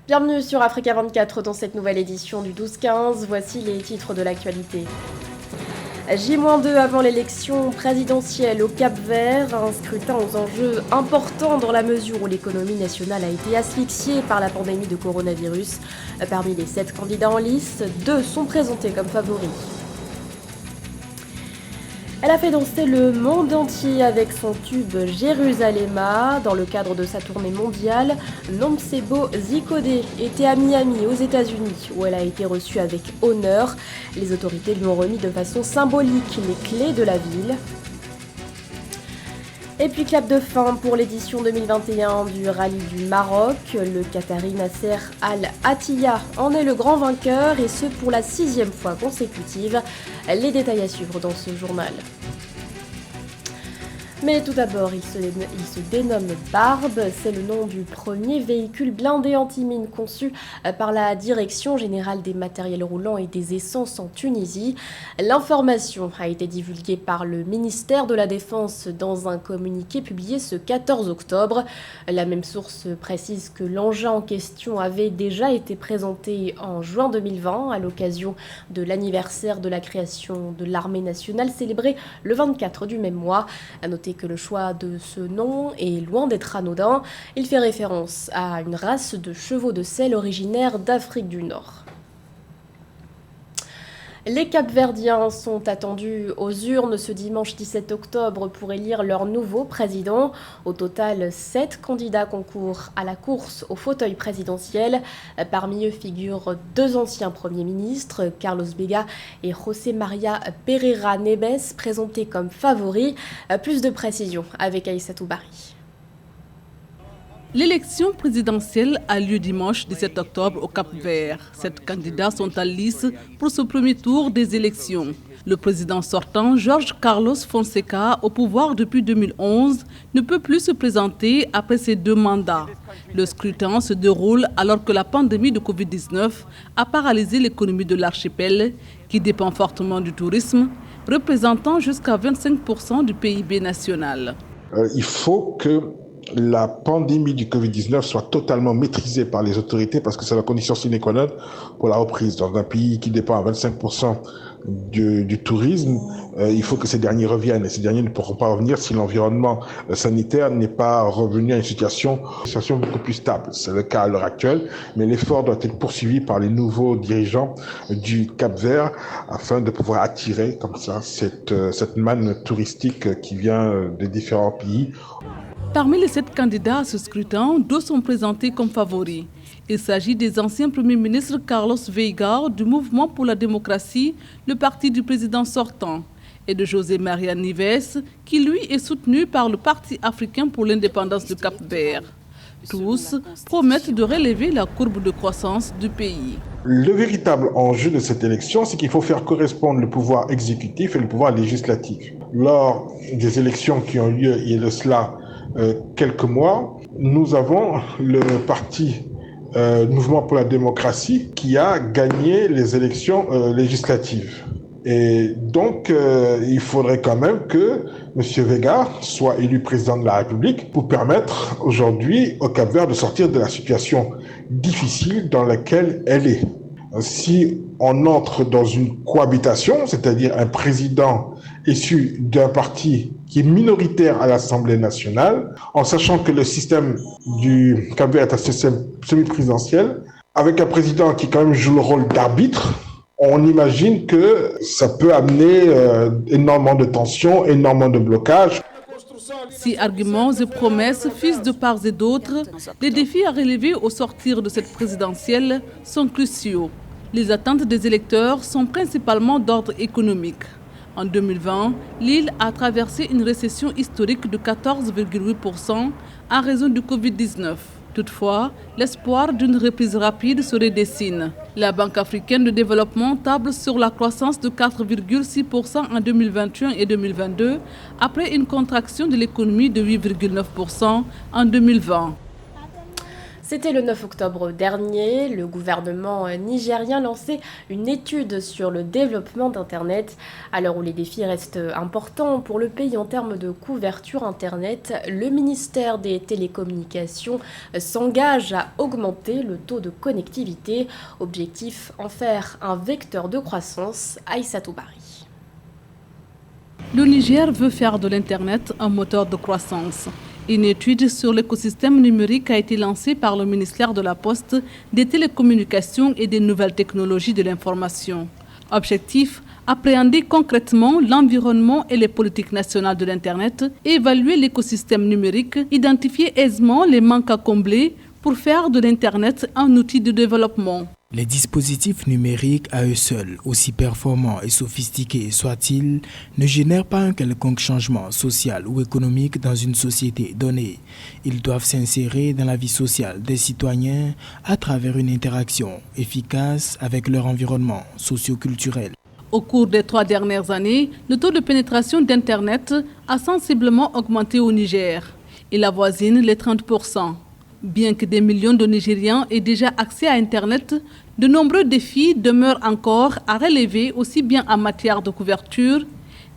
Bienvenue sur Africa 24 dans cette nouvelle édition du 12-15. Voici les titres de l'actualité. J-2 avant l'élection présidentielle au Cap-Vert, un scrutin aux enjeux importants dans la mesure où l'économie nationale a été asphyxiée par la pandémie de coronavirus. Parmi les 7 candidats en lice, 2 sont présentés comme favoris. Elle a fait danser le monde entier avec son tube Jérusalema. Dans le cadre de sa tournée mondiale, Nomcebo Zikode était à Miami, aux États-Unis, où elle a été reçue avec honneur. Les autorités lui ont remis de façon symbolique les clés de la ville. Et puis clap de fin pour l'édition 2021 du Rallye du Maroc. Le Qatari Nasser Al Attiyah en est le grand vainqueur et ce pour la 6e fois consécutive. Les détails à suivre dans ce journal. Mais tout d'abord, il se dénomme Barbe. C'est le nom du premier véhicule blindé anti-mine conçu par la Direction générale des matériels roulants et des essences en Tunisie. L'information a été divulguée par le ministère de la Défense dans un communiqué publié ce 14 octobre. La même source précise que l'engin en question avait déjà été présenté en juin 2020 à l'occasion de l'anniversaire de la création de l'armée nationale célébrée le 24 du même mois. À noter que le choix de ce nom est loin d'être anodin. Il fait référence à une race de chevaux de selle originaire d'Afrique du Nord. Les Capverdiens sont attendus aux urnes ce dimanche 17 octobre pour élire leur nouveau président. Au total, 7 candidats concourent à la course au fauteuil présidentiel. Parmi eux figurent 2 anciens premiers ministres, Carlos Bega et José María Pereira Neves, présentés comme favoris. Plus de précisions avec Aïssatou Bari. L'élection présidentielle a lieu dimanche 17 octobre au Cap-Vert. 7 candidats sont en lice pour ce premier tour des élections. Le président sortant, Jorge Carlos Fonseca, au pouvoir depuis 2011, ne peut plus se présenter après ses 2 mandats. Le scrutin se déroule alors que la pandémie de Covid-19 a paralysé l'économie de l'archipel, qui dépend fortement du tourisme, représentant jusqu'à 25% du PIB national. Il faut que la pandémie du Covid-19 soit totalement maîtrisée par les autorités parce que c'est la condition sine qua non pour la reprise. Dans un pays qui dépend à 25% du tourisme, il faut que ces derniers reviennent et ces derniers ne pourront pas revenir si l'environnement sanitaire n'est pas revenu à une situation beaucoup plus stable. C'est le cas à l'heure actuelle, mais l'effort doit être poursuivi par les nouveaux dirigeants du Cap-Vert afin de pouvoir attirer comme ça cette manne touristique qui vient des différents pays. Parmi les 7 candidats à ce scrutin, 2 sont présentés comme favoris. Il s'agit des anciens premiers ministres Carlos Veiga du Mouvement pour la démocratie, le parti du président sortant, et de José María Neves, qui lui est soutenu par le Parti africain pour l'indépendance du Cap-Vert. Tous promettent de relever la courbe de croissance du pays. Le véritable enjeu de cette élection, c'est qu'il faut faire correspondre le pouvoir exécutif et le pouvoir législatif. Lors des élections qui ont lieu il y a de cela quelques mois, nous avons le parti Mouvement pour la démocratie qui a gagné les élections législatives. Et donc, il faudrait quand même que M. Veiga soit élu président de la République pour permettre aujourd'hui au Cap-Vert de sortir de la situation difficile dans laquelle elle est. Si on entre dans une cohabitation, c'est-à-dire un président issu d'un parti qui est minoritaire à l'Assemblée nationale, en sachant que le système du Cap-Vert est un système semi-présidentiel, avec un président qui quand même joue le rôle d'arbitre, on imagine que ça peut amener énormément de tensions, énormément de blocages. Si arguments et promesses fusent de part et d'autre, les défis à relever au sortir de cette présidentielle sont cruciaux. Les attentes des électeurs sont principalement d'ordre économique. En 2020, l'île a traversé une récession historique de 14,8% en raison du Covid-19. Toutefois, l'espoir d'une reprise rapide se redessine. La Banque africaine de développement table sur la croissance de 4,6% en 2021 et 2022, après une contraction de l'économie de 8,9% en 2020. C'était le 9 octobre dernier. Le gouvernement nigérien lançait une étude sur le développement d'Internet. À l'heure où les défis restent importants pour le pays en termes de couverture Internet, le ministère des Télécommunications s'engage à augmenter le taux de connectivité. Objectif, en faire un vecteur de croissance. Aïssatou Bari. Le Niger veut faire de l'Internet un moteur de croissance. Une étude sur l'écosystème numérique a été lancée par le ministère de la Poste, des Télécommunications et des Nouvelles Technologies de l'Information. Objectif, appréhender concrètement l'environnement et les politiques nationales de l'Internet, évaluer l'écosystème numérique, identifier aisément les manques à combler pour faire de l'Internet un outil de développement. Les dispositifs numériques à eux seuls, aussi performants et sophistiqués soient-ils, ne génèrent pas un quelconque changement social ou économique dans une société donnée. Ils doivent s'insérer dans la vie sociale des citoyens à travers une interaction efficace avec leur environnement socio-culturel. Au cours des 3 dernières années, le taux de pénétration d'Internet a sensiblement augmenté au Niger. Il avoisine les 30%. Bien que des millions de Nigériens aient déjà accès à Internet, de nombreux défis demeurent encore à relever aussi bien en matière de couverture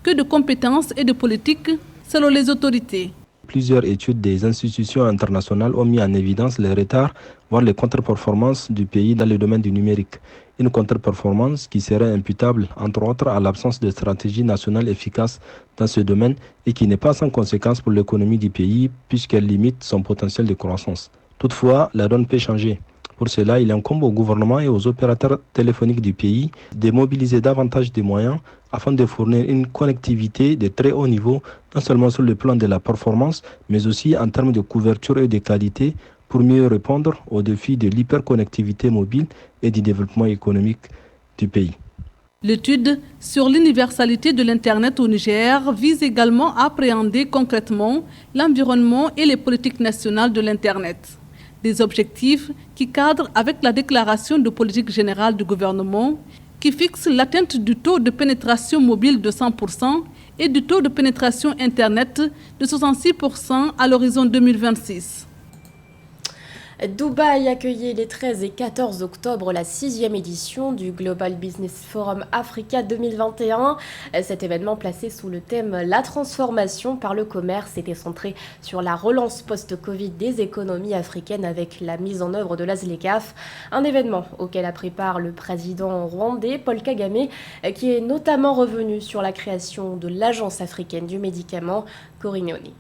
que de compétences et de politique selon les autorités. Plusieurs études des institutions internationales ont mis en évidence les retards, voire les contre-performances du pays dans le domaine du numérique. Une contre-performance qui serait imputable, entre autres, à l'absence de stratégie nationale efficace dans ce domaine et qui n'est pas sans conséquence pour l'économie du pays puisqu'elle limite son potentiel de croissance. Toutefois, la donne peut changer. Pour cela, il incombe au gouvernement et aux opérateurs téléphoniques du pays de mobiliser davantage de moyens afin de fournir une connectivité de très haut niveau, non seulement sur le plan de la performance, mais aussi en termes de couverture et de qualité, pour mieux répondre aux défis de l'hyperconnectivité mobile et du développement économique du pays. L'étude sur l'universalité de l'Internet au Niger vise également à appréhender concrètement l'environnement et les politiques nationales de l'Internet. Des objectifs qui cadrent avec la déclaration de politique générale du gouvernement qui fixe l'atteinte du taux de pénétration mobile de 100% et du taux de pénétration Internet de 66% à l'horizon 2026. Dubaï accueillait les 13 et 14 octobre la 6e édition du Global Business Forum Africa 2021. Cet événement placé sous le thème « La transformation par le commerce » était centré sur la relance post-Covid des économies africaines avec la mise en œuvre de la ZLECAf. Un événement auquel a pris part le président rwandais Paul Kagame, qui est notamment revenu sur la création de l'Agence africaine du médicament, Corignoni.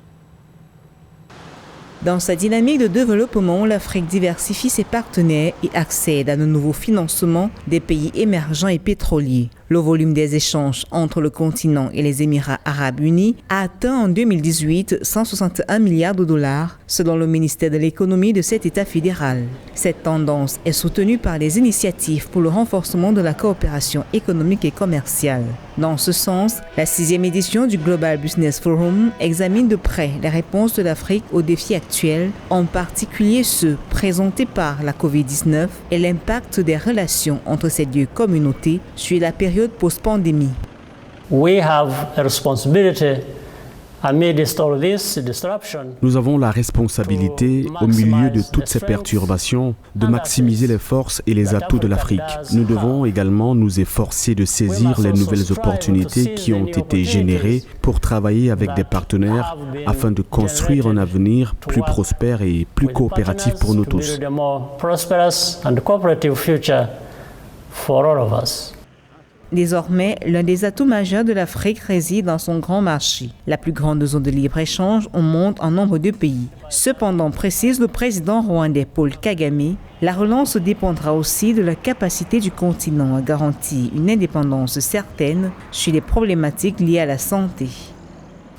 Dans sa dynamique de développement, l'Afrique diversifie ses partenaires et accède à de nouveaux financements des pays émergents et pétroliers. Le volume des échanges entre le continent et les Émirats arabes unis a atteint en 2018 161 milliards de dollars, selon le ministère de l'économie de cet État fédéral. Cette tendance est soutenue par les initiatives pour le renforcement de la coopération économique et commerciale. Dans ce sens, la 6e édition du Global Business Forum examine de près les réponses de l'Afrique aux défis actuels, en particulier ceux présentés par la COVID-19 et l'impact des relations entre ces deux communautés sur la période post-pandémie. Nous avons la responsabilité, au milieu de toutes ces perturbations, de maximiser les forces et les atouts de l'Afrique. Nous devons également nous efforcer de saisir les nouvelles opportunités qui ont été générées pour travailler avec des partenaires afin de construire un avenir plus prospère et plus coopératif pour nous tous. Désormais, l'un des atouts majeurs de l'Afrique réside dans son grand marché, la plus grande zone de libre-échange au monde en nombre de pays. Cependant, précise le président rwandais Paul Kagame, la relance dépendra aussi de la capacité du continent à garantir une indépendance certaine sur les problématiques liées à la santé.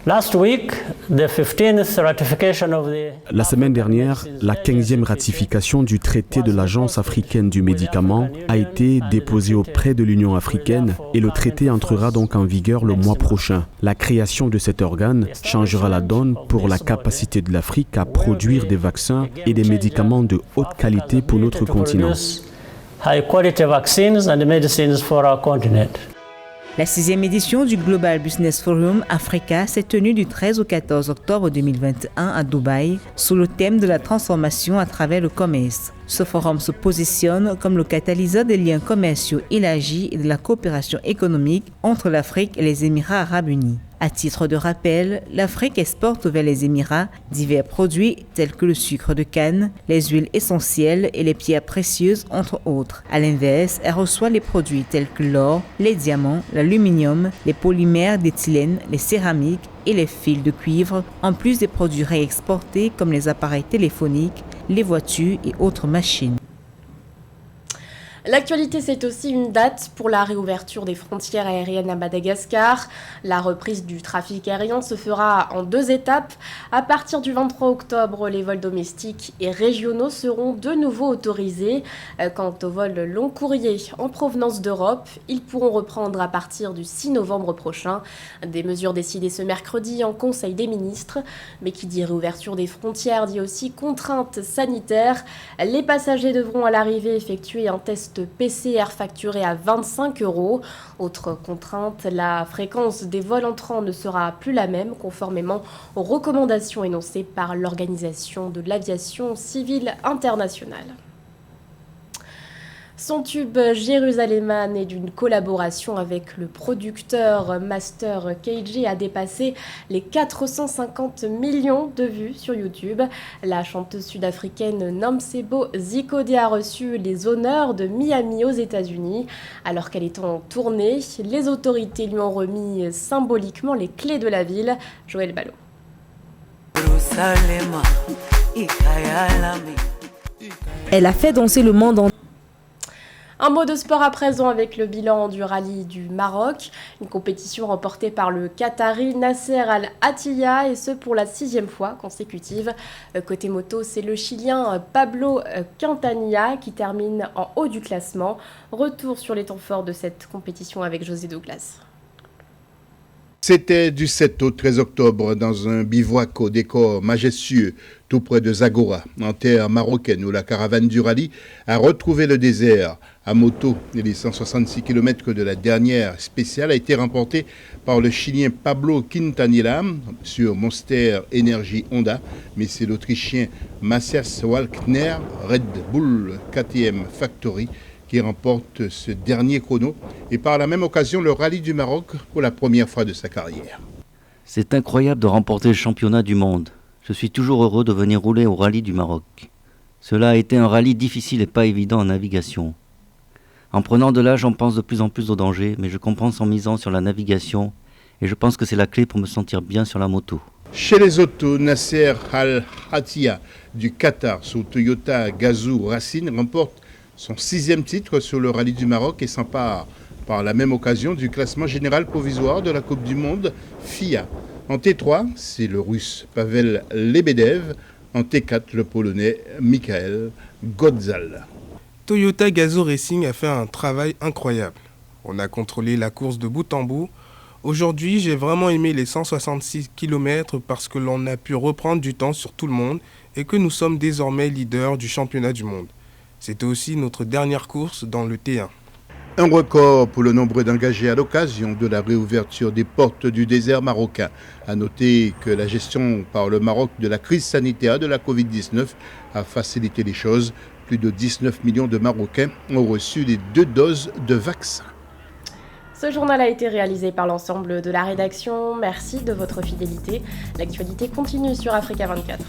La semaine dernière, la 15e ratification du traité de l'Agence africaine du médicament a été déposée auprès de l'Union africaine et le traité entrera donc en vigueur le mois prochain. La création de cet organe changera la donne pour la capacité de l'Afrique à produire des vaccins et des médicaments de haute qualité pour notre continent. La 6e édition du Global Business Forum Africa s'est tenue du 13 au 14 octobre 2021 à Dubaï sous le thème de la transformation à travers le commerce. Ce forum se positionne comme le catalyseur des liens commerciaux élargis et de la coopération économique entre l'Afrique et les Émirats arabes unis. À titre de rappel, l'Afrique exporte vers les Émirats divers produits tels que le sucre de canne, les huiles essentielles et les pierres précieuses, entre autres. À l'inverse, elle reçoit les produits tels que l'or, les diamants, l'aluminium, les polymères d'éthylène, les céramiques et les fils de cuivre, en plus des produits réexportés comme les appareils téléphoniques, les voitures et autres machines. L'actualité, c'est aussi une date pour la réouverture des frontières aériennes à Madagascar. La reprise du trafic aérien se fera en 2 étapes. À partir du 23 octobre, les vols domestiques et régionaux seront de nouveau autorisés. Quant aux vols long courrier en provenance d'Europe, ils pourront reprendre à partir du 6 novembre prochain. Des mesures décidées ce mercredi en Conseil des ministres. Mais qui dit réouverture des frontières dit aussi contraintes sanitaires. Les passagers devront à l'arrivée effectuer un test PCR facturé à 25 €. Autre contrainte, la fréquence des vols entrants ne sera plus la même, conformément aux recommandations énoncées par l'Organisation de l'aviation civile internationale. Son tube Jérusalem né d'une collaboration avec le producteur Master KG a dépassé les 450 millions de vues sur YouTube. La chanteuse sud-africaine Nomcebo Zikode a reçu les honneurs de Miami aux États-Unis. Alors qu'elle est en tournée, les autorités lui ont remis symboliquement les clés de la ville. Joël Ballot. Elle a fait danser le monde entier. Un mot de sport à présent avec le bilan du rallye du Maroc, une compétition remportée par le Qatari Nasser Al-Attiyah et ce pour la 6e fois consécutive. Côté moto, c'est le Chilien Pablo Quintanilla qui termine en haut du classement. Retour sur les temps forts de cette compétition avec José Douglas. C'était du 7 au 13 octobre dans un bivouac au décor majestueux tout près de Zagora, en terre marocaine, où la caravane du rallye a retrouvé le désert. À moto, les 166 km de la dernière spéciale a été remportée par le Chilien Pablo Quintanilla sur Monster Energy Honda, mais c'est l'Autrichien Matthias Walkner Red Bull KTM Factory qui remporte ce dernier chrono et par la même occasion le rallye du Maroc pour la première fois de sa carrière. C'est incroyable de remporter le championnat du monde. Je suis toujours heureux de venir rouler au rallye du Maroc. Cela a été un rallye difficile et pas évident en navigation. En prenant de l'âge, on pense de plus en plus au danger, mais je compense en misant sur la navigation et je pense que c'est la clé pour me sentir bien sur la moto. Chez les autos, Nasser Al-Attiyah du Qatar sous Toyota Gazoo Racing remporte son 6e titre sur le rallye du Maroc et s'empare par la même occasion du classement général provisoire de la Coupe du Monde FIA. En T3, c'est le Russe Pavel Lebedev. En T4, le Polonais Michael Godzal. Toyota Gazoo Racing a fait un travail incroyable. On a contrôlé la course de bout en bout. Aujourd'hui, j'ai vraiment aimé les 166 km parce que l'on a pu reprendre du temps sur tout le monde et que nous sommes désormais leaders du championnat du monde. C'était aussi notre dernière course dans le T1. Un record pour le nombre d'engagés à l'occasion de la réouverture des portes du désert marocain. À noter que la gestion par le Maroc de la crise sanitaire de la Covid-19 a facilité les choses. Plus de 19 millions de Marocains ont reçu les 2 doses de vaccin. Ce journal a été réalisé par l'ensemble de la rédaction. Merci de votre fidélité. L'actualité continue sur Africa 24.